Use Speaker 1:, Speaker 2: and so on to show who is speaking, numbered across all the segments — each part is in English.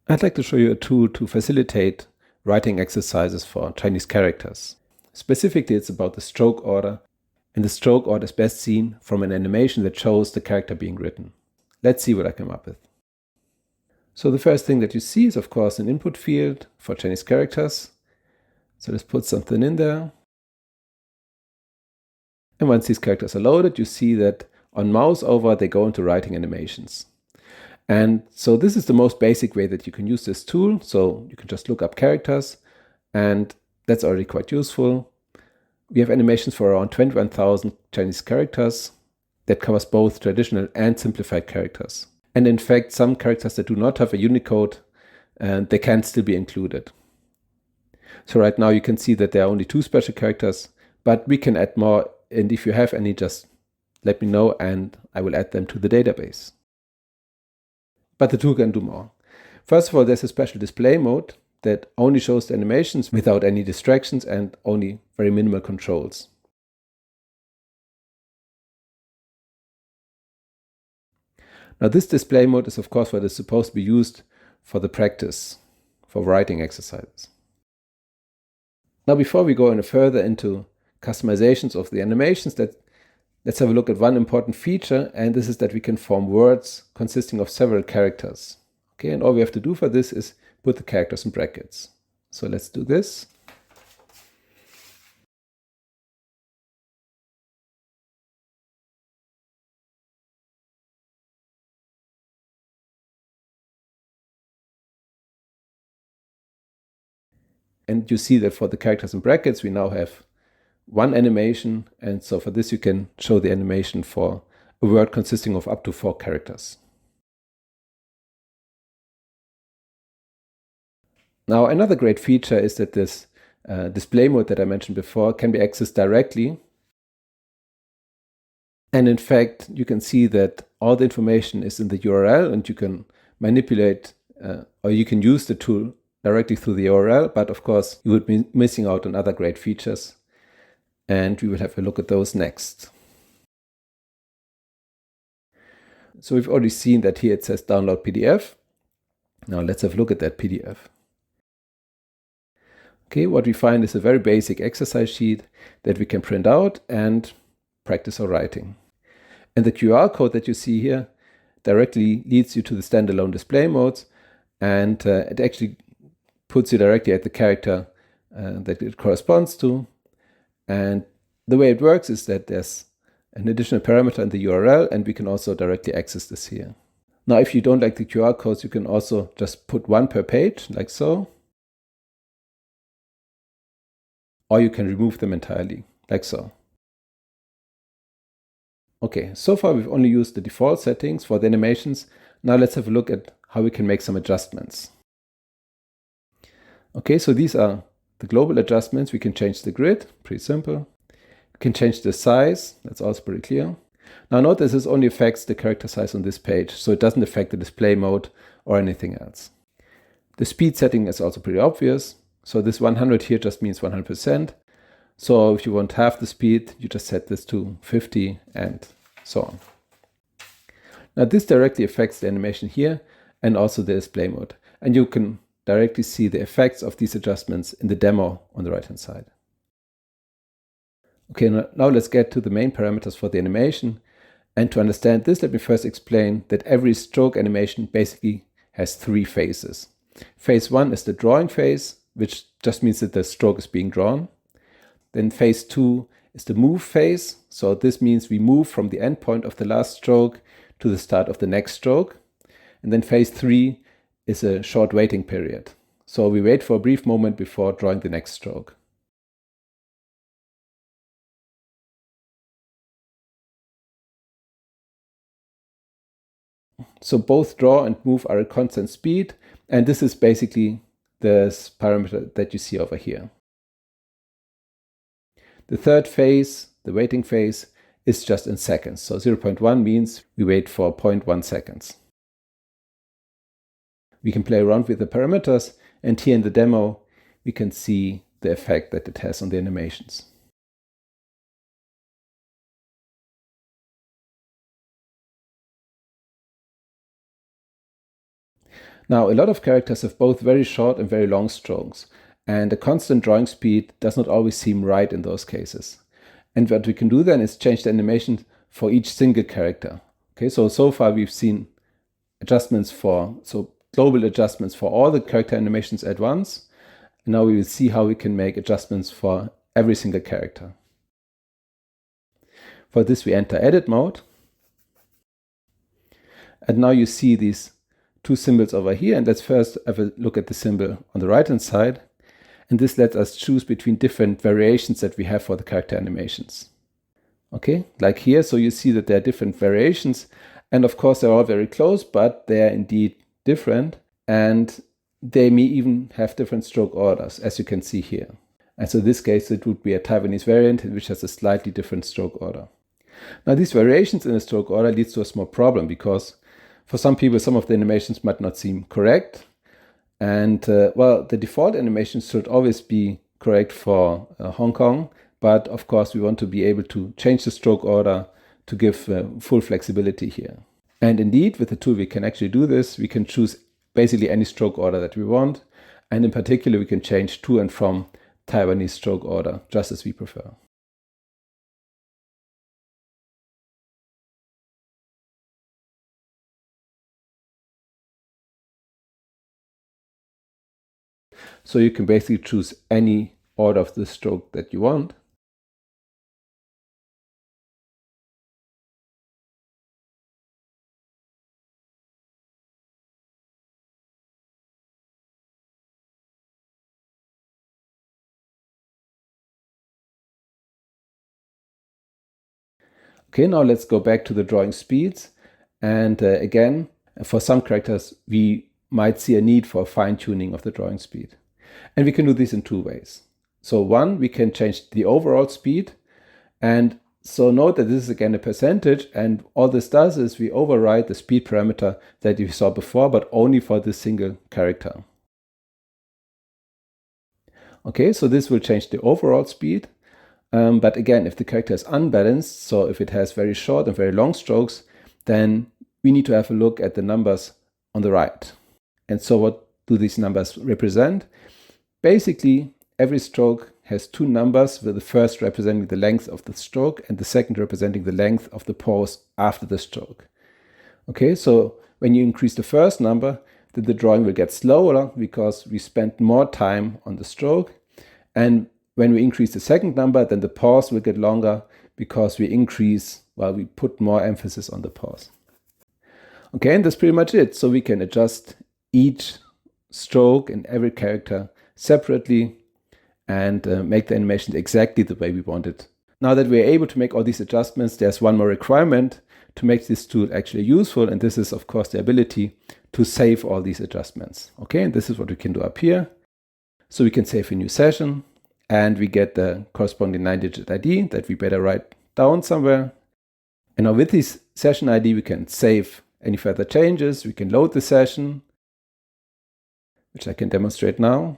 Speaker 1: I'd like to show you a tool to facilitate writing exercises for Chinese characters. Specifically, it's about the stroke order, and the stroke order is best seen from an animation that shows the character being written. Let's see what I come up with. So the first thing that you see is, of course, an input field for Chinese characters. So let's put something in there. And once these characters are loaded, you see that on mouse over, they go into writing animations. And so this is the most basic way that you can use this tool. So you can just look up characters, and that's already quite useful. We have animations for around 21,000 Chinese characters that covers both traditional and simplified characters. And in fact, some characters that do not have a Unicode, they can still be included. So right now you can see that there are only 2 special characters, but we can add more. And if you have any, just let me know and I will add them to the database. But the tool can do more. First of all, there's a special display mode that only shows the animations without any distractions and only very minimal controls. Now this display mode is of course what is supposed to be used for the practice, for writing exercises. Now before we go any further into customizations of the animations, let's have a look at one important feature, and this is that we can form words consisting of several characters. Okay, and all we have to do for this is put the characters in brackets. So let's do this. And you see that for the characters in brackets, we now have one animation. And so for this, you can show the animation for a word consisting of up to 4 characters. Now, another great feature is that this display mode that I mentioned before can be accessed directly. And in fact, you can see that all the information is in the URL, and you can manipulate or you can use the tool directly through the URL. But of course, you would be missing out on other great features. And we will have a look at those next. So we've already seen that here it says download PDF. Now let's have a look at that PDF. Okay, what we find is a very basic exercise sheet that we can print out and practice our writing. And the QR code that you see here directly leads you to the standalone display modes, and it actually puts you directly at the character that it corresponds to. And the way it works is that there's an additional parameter in the URL, and we can also directly access this here. Now, if you don't like the QR codes, you can also just put one per page, like so. Or you can remove them entirely, like so. Okay, so far we've only used the default settings for the animations. Now let's have a look at how we can make some adjustments. Okay, so these are the global adjustments. We can change the grid, pretty simple. We can change the size, that's also pretty clear. Now note this only affects the character size on this page, so it doesn't affect the display mode or anything else. The speed setting is also pretty obvious. So this 100 here just means 100%. So if you want half the speed, you just set this to 50 and so on. Now this directly affects the animation here and also the display mode. And you can directly see the effects of these adjustments in the demo on the right-hand side. Okay, now let's get to the main parameters for the animation. And to understand this, let me first explain that every stroke animation basically has 3 phases. Phase 1 is the drawing phase, which just means that the stroke is being drawn. Then phase 2 is the move phase. So this means we move from the end point of the last stroke to the start of the next stroke. And then phase 3 is a short waiting period. So we wait for a brief moment before drawing the next stroke. So both draw and move are at constant speed. And this is basically this parameter that you see over here. The third phase, the waiting phase, is just in seconds. So 0.1 means we wait for 0.1 seconds. We can play around with the parameters, and here in the demo, we can see the effect that it has on the animations. Now, a lot of characters have both very short and very long strokes, and a constant drawing speed does not always seem right in those cases. And what we can do then is change the animation for each single character. Okay, so far we've seen adjustments global adjustments for all the character animations at once. And now we will see how we can make adjustments for every single character. For this, we enter edit mode. And now you see these two symbols over here. And let's first have a look at the symbol on the right-hand side. And this lets us choose between different variations that we have for the character animations. Okay, like here, so you see that there are different variations. And of course, they're all very close, but they are indeed different. And they may even have different stroke orders, as you can see here. And so in this case, it would be a Taiwanese variant, which has a slightly different stroke order. Now, these variations in the stroke order leads to a small problem, because for some people, some of the animations might not seem correct. And well, the default animations should always be correct for Hong Kong. But of course, we want to be able to change the stroke order to give full flexibility here. And indeed, with the tool, we can actually do this. We can choose basically any stroke order that we want. And in particular, we can change to and from Taiwanese stroke order, just as we prefer. So you can basically choose any order of the stroke that you want. Okay, now let's go back to the drawing speeds. And again, for some characters, we might see a need for fine-tuning of the drawing speed. And we can do this in two ways. So one, we can change the overall speed. And so note that this is again a percentage. And all this does is we override the speed parameter that you saw before, but only for this single character. Okay, so this will change the overall speed. But again, if the character is unbalanced, so if it has very short and very long strokes, then we need to have a look at the numbers on the right. And so what do these numbers represent? Basically, every stroke has two numbers, with the first representing the length of the stroke and the second representing the length of the pause after the stroke. Okay, so when you increase the first number, then the drawing will get slower because we spent more time on the stroke. And when we increase the second number, then the pause will get longer because we put more emphasis on the pause. Okay, and that's pretty much it. So we can adjust each stroke in every character separately and make the animation exactly the way we want it. Now that we're able to make all these adjustments, there's one more requirement to make this tool actually useful, and this is, of course, the ability to save all these adjustments. Okay, and this is what we can do up here. So we can save a new session, and we get the corresponding 9-digit ID that we better write down somewhere. And now with this session ID, we can save any further changes. We can load the session, which I can demonstrate now.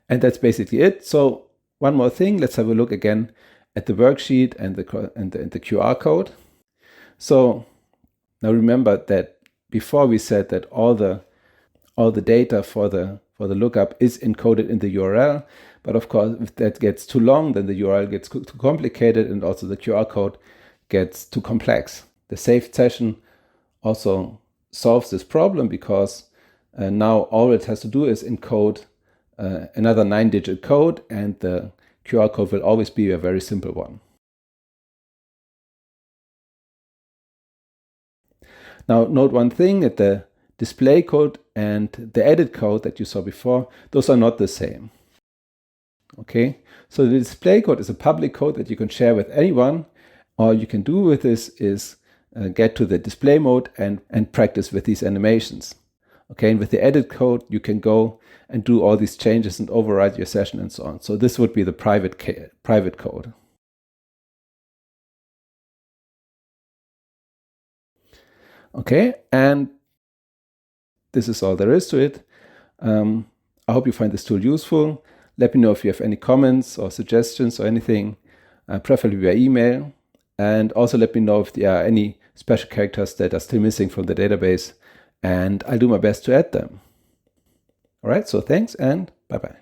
Speaker 1: And that's basically it. So one more thing, let's have a look again at the worksheet and the QR code. So now remember that before we said that all the data for the lookup is encoded in the URL. But of course, if that gets too long, then the URL gets too complicated, and also the QR code gets too complex. The saved session also solves this problem, because now all it has to do is encode another 9-digit code, and the QR code will always be a very simple one. Now, note one thing, that the display code and the edit code that you saw before, those are not the same. Okay, so the display code is a public code that you can share with anyone. All you can do with this is get to the display mode and practice with these animations. Okay, and with the edit code, you can go and do all these changes and override your session and so on. So this would be the private code. Okay, and this is all there is to it. I hope you find this tool useful. Let me know if you have any comments or suggestions or anything, preferably via email. And also let me know if there are any special characters that are still missing from the database, and I'll do my best to add them. All right, so thanks and bye-bye.